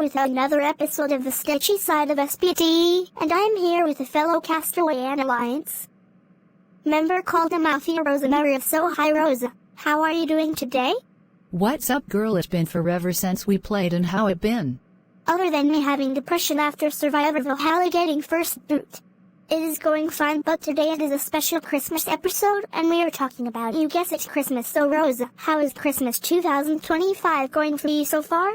with another episode of the Stitchy Side of SPT, and I'm here with a fellow castaway and Alliance member called Amalthea Rosa Maria. So hi Rosa, how are you doing today? What's up girl, it's been forever since we played, and how it been? Other than me having depression after Survivor Valhalla getting first boot. It is going fine, but today it is a special Christmas episode, and we are talking about, you guess it, Christmas. So Rosa, how is Christmas 2025 going for you so far?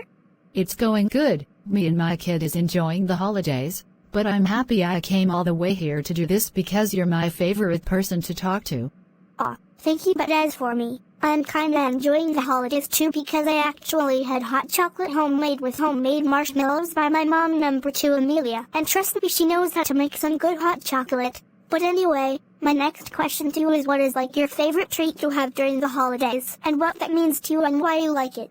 It's going good. Me and my kid is enjoying the holidays, but I'm happy I came all the way here to do this because you're my favorite person to talk to. Aw, thank you, but as for me, I'm kinda enjoying the holidays too because I actually had hot chocolate homemade with homemade marshmallows by my mom, number 2 Amelia, and trust me, she knows how to make some good hot chocolate. But anyway, my next question to you is, what is like your favorite treat you have during the holidays, and what that means to you and why you like it?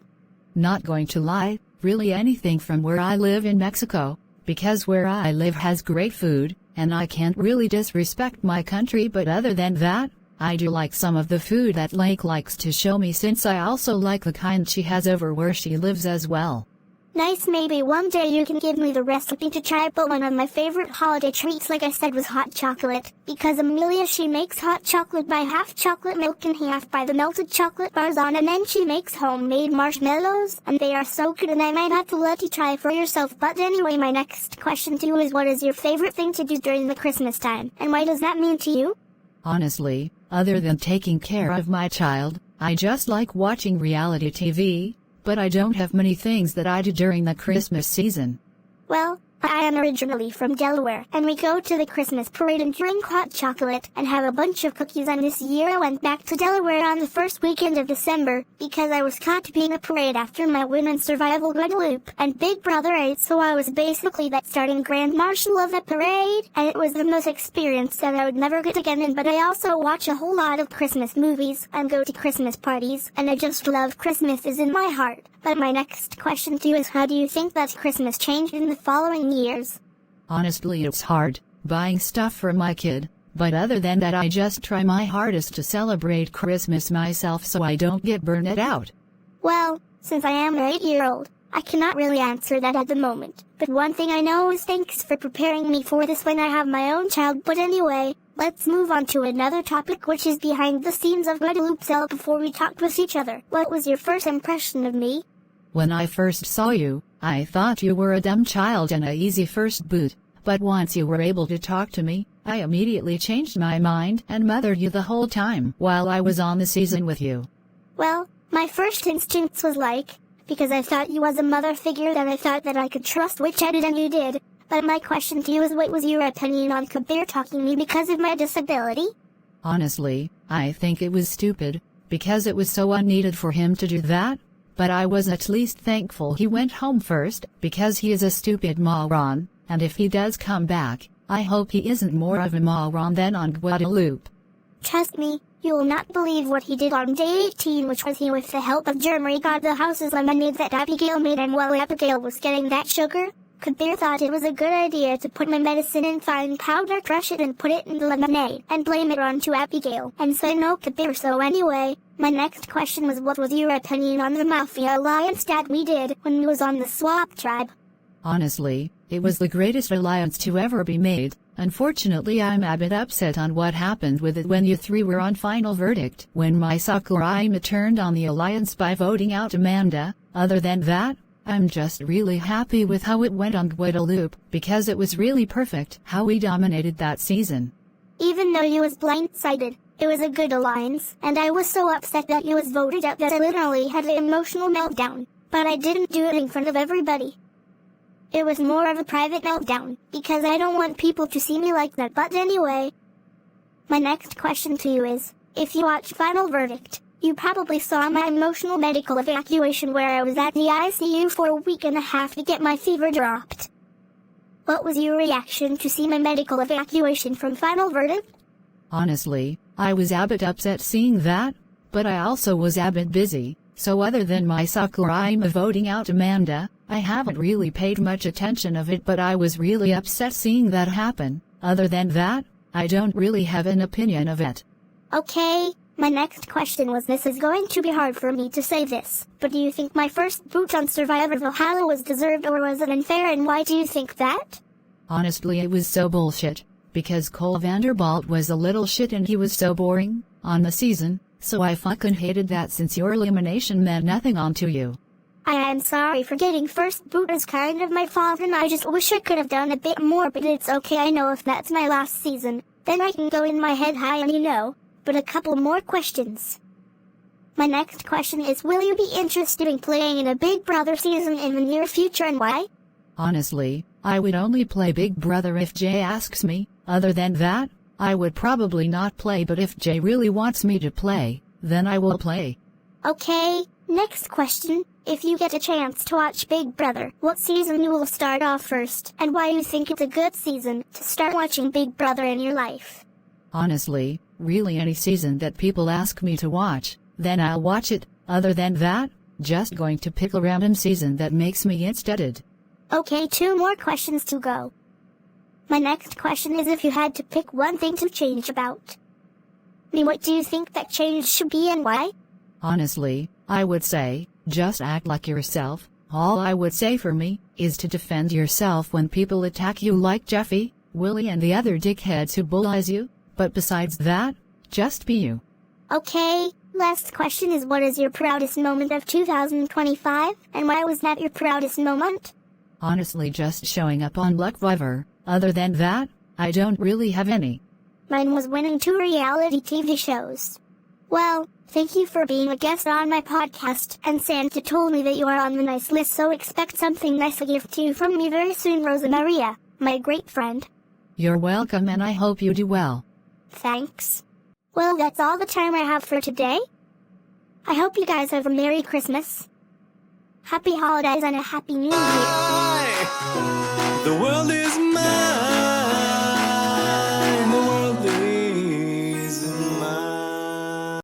Not going to lie, really anything from where I live in Mexico, because where I live has great food, and I can't really disrespect my country, but other than that, I do like some of the food that Lake likes to show me, since I also like the kind she has over where she lives as well. Nice, maybe one day you can give me the recipe to try, but one of my favorite holiday treats, like I said, was hot chocolate, because Amelia, she makes hot chocolate by half chocolate milk and half by the melted chocolate bars on, and then she makes homemade marshmallows, and they are so good, and I might have to let you try for yourself. But anyway, my next question to you is, what is your favorite thing to do during the Christmas time, and why does that mean to you? Honestly, other than taking care of my child, I just like watching reality TV, but I don't have many things that I do during the Christmas season. Well, I am originally from Delaware, and we go to the Christmas parade and drink hot chocolate and have a bunch of cookies, and this year I went back to Delaware on the first weekend of December because I was caught being a parade after my win in Survival Guadeloupe and Big Brother 8, so I was basically that starting Grand Marshal of the parade, and it was the most experience that I would never get again. But I also watch a whole lot of Christmas movies and go to Christmas parties, and I just love Christmas is in my heart. But my next question to you is, how do you think that Christmas changed in the following years? Honestly, it's hard buying stuff for my kid, but other than that I just try my hardest to celebrate Christmas myself so I don't get burned out. Well, since I am an 8-year-old, I cannot really answer that at the moment, but one thing I know is thanks for preparing me for this when I have my own child. But anyway, let's move on to another topic, which is behind the scenes of Guadeloupe. So before we talked with each other, what was your first impression of me? When I first saw you, I thought you were a dumb child and a easy first boot, but once you were able to talk to me, I immediately changed my mind and mothered you the whole time while I was on the season with you. Well, my first instinct was because I thought you was a mother figure that I thought that I could trust, which I did and you did. But my question to you is, what was your opinion on Kabir talking me because of my disability? Honestly, I think it was stupid, because it was so unneeded for him to do that. But I was at least thankful he went home first, because he is a stupid moron, and if he does come back, I hope he isn't more of a moron than on Guadeloupe. Trust me, you will not believe what he did on day 18, which was he, with the help of Germany, got the house's lemonade that Abigail made, and while Abigail was getting that sugar, Kabir thought it was a good idea to put my medicine in fine powder, crush it and put it in the lemonade, and blame it on to Abigail, and say no Kabir. So anyway, my next question was, what was your opinion on the Mafia alliance that we did when we was on the Swap Tribe? Honestly, it was the greatest alliance to ever be made. Unfortunately, I'm a bit upset on what happened with it when you three were on final verdict, when my Sakurai turned on the alliance by voting out Amanda. Other than that, I'm just really happy with how it went on Guadeloupe, because it was really perfect how we dominated that season. Even though you was blindsided, it was a good alliance, and I was so upset that you was voted out that I literally had an emotional meltdown, but I didn't do it in front of everybody. It was more of a private meltdown, because I don't want people to see me like that. But anyway, my next question to you is, if you watched Final Verdict, you probably saw my emotional medical evacuation where I was at the ICU for a week and a half to get my fever dropped. What was your reaction to see my medical evacuation from Final Verdict? Honestly, I was a bit upset seeing that, but I also was a bit busy, so other than my Sakurai voting out Amanda, I haven't really paid much attention of it, but I was really upset seeing that happen. Other than that, I don't really have an opinion of it. Okay, My next question was, this is going to be hard for me to say this, but do you think my first boot on Survivor Valhalla was deserved, or was it unfair, and why do you think that? Honestly, it was so bullshit, because Cole Vanderbilt was a little shit and he was so boring on the season, so I fucking hated that since your elimination meant nothing onto you. I am sorry for getting first boot. It's kind of my fault and I just wish I could have done a bit more, but it's okay. I know if that's my last season, then I can go in my head high and but a couple more questions. My next question is, will you be interested in playing in a Big Brother season in the near future, and why? Honestly, I would only play Big Brother if Jay asks me. Other than that, I would probably not play, but if Jay really wants me to play, then I will play. Okay, next question. If you get a chance to watch Big Brother, what season you will start off first, and why you think it's a good season to start watching Big Brother in your life? Honestly, really any season that people ask me to watch, then I'll watch it. Other than that, just going to pick a random season that makes me interested. Okay, 2 more questions to go. My next question is, if you had to pick one thing to change about me, what do you think that change should be and why? Honestly, I would say, just act like yourself. All I would say for me is to defend yourself when people attack you like Jeffy, Willie and the other dickheads who bullies you, but besides that, just be you. Okay, last question is, what is your proudest moment of 2025, and why was that your proudest moment? Honestly, just showing up on Luck River. Other than that, I don't really have any. Mine was winning 2 reality TV shows. Well, thank you for being a guest on my podcast, and Santa told me that you are on the nice list, so expect something nice to give to you from me very soon, Rosa Maria, my great friend. You're welcome, and I hope you do well. Thanks. Well, that's all the time I have for today. I hope you guys have a Merry Christmas, Happy Holidays, and a Happy New Year. The world is mine.